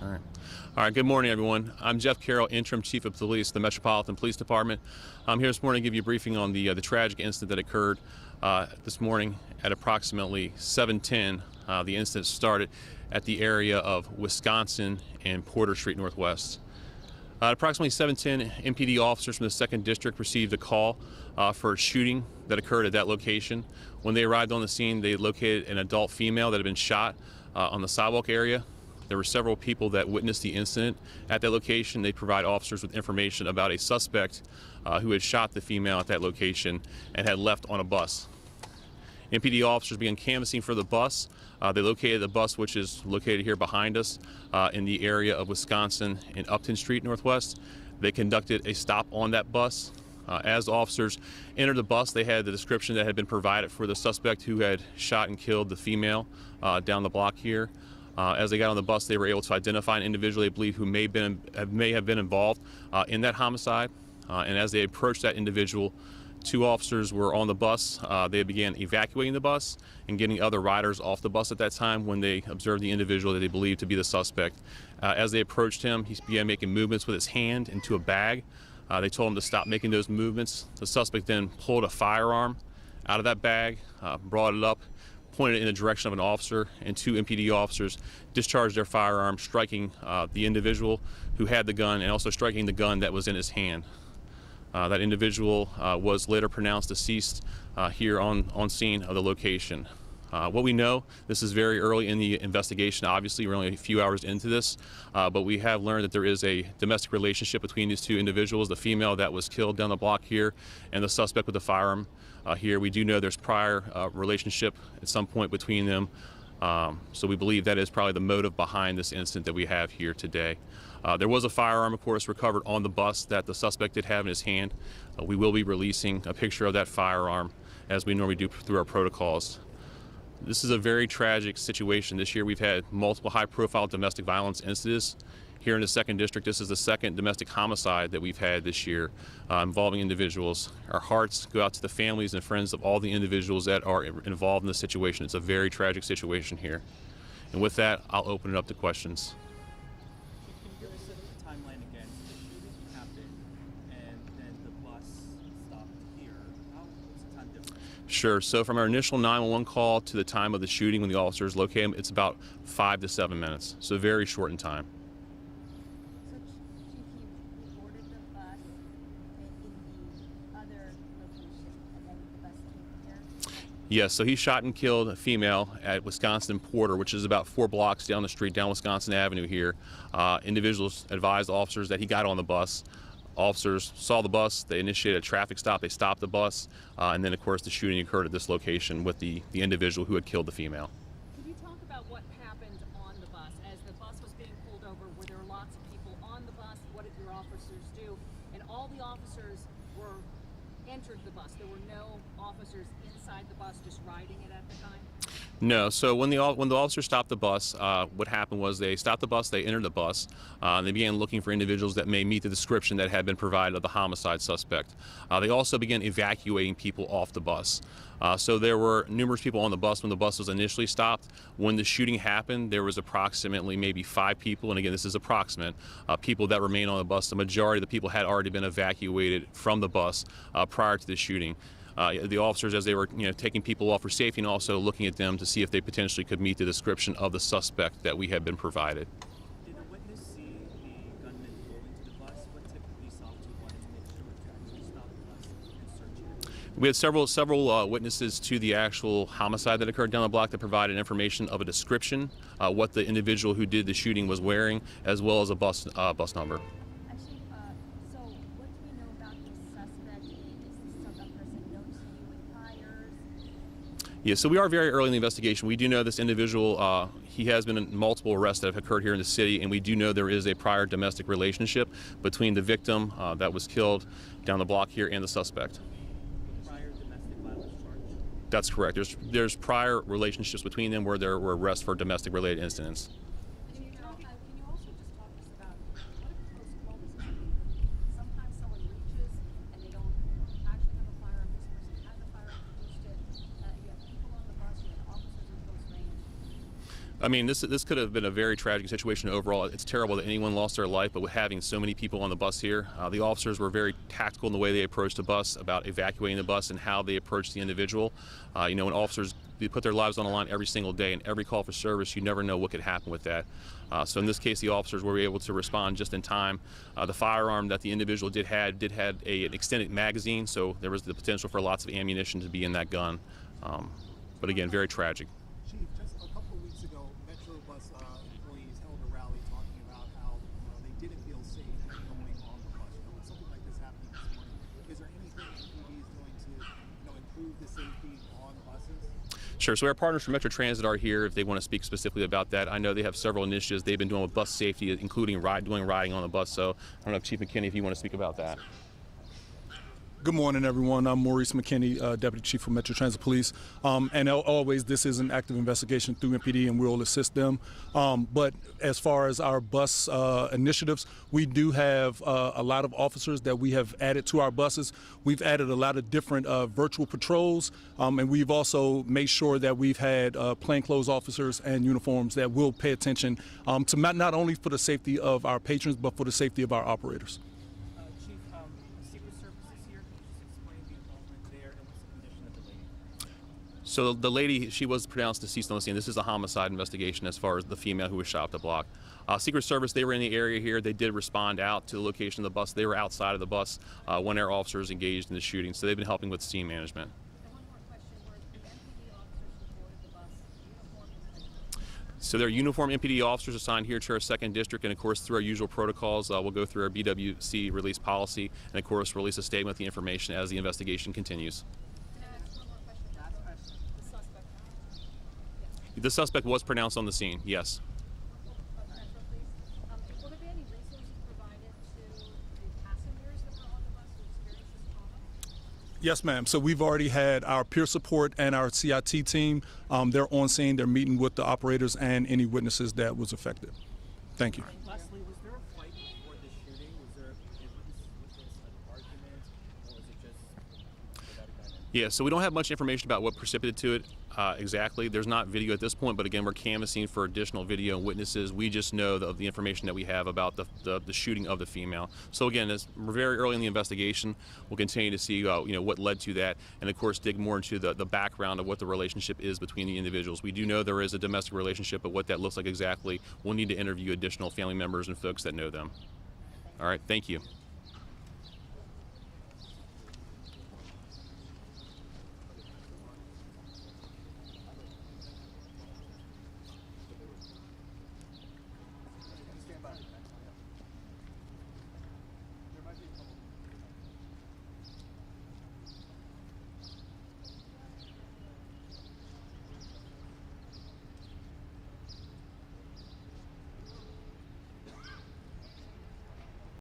All right. Good morning, everyone. I'm Jeff Carroll, Interim Chief of Police, the Metropolitan Police Department. I'm here this morning to give you a briefing on the tragic incident that occurred this morning at approximately 7:10. The incident started at the area of Wisconsin and Porter Street Northwest. At approximately 7:10, MPD officers from the 2nd District received a call for a shooting that occurred at that location. When they arrived on the scene, they located an adult female that had been shot on the sidewalk area. There were several people that witnessed the incident at that location. They provide officers with information about a suspect who had shot the female at that location and had left on a bus. MPD officers began canvassing for the bus. They located the bus, which is located here behind us in the area of Wisconsin and Upton Street Northwest. They conducted a stop on that bus. As officers entered the bus, they had the description that had been provided for the suspect who had shot and killed the female down the block here. As they got on the bus, they were able to identify an individual they believe who may have been involved in that homicide. And as they approached that individual, 2 officers were on the bus. They began evacuating the bus and getting other riders off the bus at that time when they observed the individual that they believed to be the suspect. As they approached him, he began making movements with his hand into a bag. They told him to stop making those movements. The suspect then pulled a firearm out of that bag, brought it up, pointed in the direction of an officer, and 2 MPD officers discharged their firearm, striking the individual who had the gun and also striking the gun that was in his hand. That individual was later pronounced deceased here on scene of the location. What we know, this is very early in the investigation. Obviously, we're only a few hours into this, but we have learned that there is a domestic relationship between these 2 individuals, the female that was killed down the block here and the suspect with the firearm here. We do know there's prior relationship at some point between them, so we believe that is probably the motive behind this incident that we have here today. There was a firearm, of course, recovered on the bus that the suspect did have in his hand. We will be releasing a picture of that firearm as we normally do through our protocols. This is a very tragic situation. This year we've had multiple high-profile domestic violence incidents. Here in the 2nd District, this is the 2nd domestic homicide that we've had this year involving individuals. Our hearts go out to the families and friends of all the individuals that are involved in this situation. It's a very tragic situation here. And with that, I'll open it up to questions. Can you give us a timeline again? The shooting happened and then the bus stopped here. What's the time difference? Sure. So from our initial 911 call to the time of the shooting when the officers located him, it's about 5 to 7 minutes. So very short in time. So he boarded the bus in the other location and then the bus came here? Yes, so he shot and killed a female at Wisconsin Porter, which is about 4 blocks down the street, down Wisconsin Avenue here. Individuals advised officers that he got on the bus. Officers saw the bus, they initiated a traffic stop, they stopped the bus, and then of course the shooting occurred at this location with the individual who had killed the female. Could you talk about what happened on the bus? As the bus was being pulled over, were there lots of people on the bus? What did your officers do? And all the officers entered the bus. There were no officers inside the bus just riding it at the time? No. So when the officers stopped the bus, what happened was they stopped the bus, they entered the bus, and they began looking for individuals that may meet the description that had been provided of the homicide suspect. They also began evacuating people off the bus. So there were numerous people on the bus when the bus was initially stopped. When the shooting happened, there was approximately maybe 5 people, and again, this is approximate, people that remained on the bus. The majority of the people had already been evacuated from the bus prior to the shooting. The officers, as they were taking people off for safety and also looking at them to see if they potentially could meet the description of the suspect that we had been provided. Did the witness see the gunman go into the bus? What typically stopped you wanting to make sure to actually stop the bus and search it? We had several witnesses to the actual homicide that occurred down the block that provided information of a description, what the individual who did the shooting was wearing, as well as a bus number. Actually, so what do we know about this suspect? Is this a person known to you with priors? Yeah, so we are very early in the investigation. We do know this individual, he has been in multiple arrests that have occurred here in the city, and we do know there is a prior domestic relationship between the victim that was killed down the block here and the suspect. Prior domestic violence charge? That's correct. There's prior relationships between them where there were arrests for domestic related incidents. Can you also just talk to us about what a close call this can be? Sometimes someone reaches and they don't actually have a firearm. This person has a firearm, used it. You have people on the bus, you have officers in close range. I mean, this could have been a very tragic situation overall. It's terrible that anyone lost their life, but with having so many people on the bus here, the officers were very tactical in the way they approached the bus, about evacuating the bus and how they approached the individual. You know, when officers they put their lives on the line every single day, and every call for service, you never know what could happen with that. So in this case, the officers were able to respond just in time. The firearm that the individual did have an extended magazine, so there was the potential for lots of ammunition to be in that gun. But again, very tragic. Chief, just a couple of weeks ago, Metro Bus employees held a rally talking about how they didn't feel safe going on the bus. You know, with something like this happening this morning, is there anything MPD is doing to improve the safety on buses? Sure. So our partners from Metro Transit are here if they want to speak specifically about that. I know they have several initiatives they've been doing with bus safety, including riding on the bus. So I don't know if Chief McKinney, if you want to speak about that. Good morning, everyone. I'm Maurice McKinney, Deputy Chief for Metro Transit Police. And always, this is an active investigation through MPD, and we'll assist them. But as far as our bus initiatives, we do have a lot of officers that we have added to our buses. We've added a lot of different virtual patrols, and we've also made sure that we've had plainclothes officers and uniforms that will pay attention to not only for the safety of our patrons, but for the safety of our operators. Chief, Secret Service is here. Can you just explain the involvement there and what's the condition of the lady? So the lady, she was pronounced deceased on the scene. This is a homicide investigation as far as the female who was shot up the block. Secret Service, they were in the area here. They did respond out to the location of the bus. They were outside of the bus when our officers engaged in the shooting. So they've been helping with scene management. And one more question, were the MPD officers who boarded the bus uniformed? So there are uniform MPD officers assigned here to our 2nd District, and of course through our usual protocols, we'll go through our BWC release policy, and of course release a statement with the information as the investigation continues. Can I ask one more question? Last question. The suspect. The suspect was pronounced on the scene, yes. Metro, please. Will there be any resources provided to the passengers that were on the bus who experienced this trauma? Yes, ma'am. So we've already had our peer support and our CIT team. They're on scene. They're meeting with the operators and any witnesses that was affected. Thank you. Leslie, was there a fight before the shooting? Was this an argument, or was it just without a gun? Yeah, so we don't have much information about what precipitated to it exactly. There's not video at this point, but again, we're canvassing for additional video and witnesses. We just know of the information that we have about the shooting of the female. So again, we're very early in the investigation. We'll continue to see what led to that, and of course dig more into the background of what the relationship is between the individuals. We do know there is a domestic relationship, but what that looks like exactly, we'll need to interview additional family members and folks that know them. All right, thank you.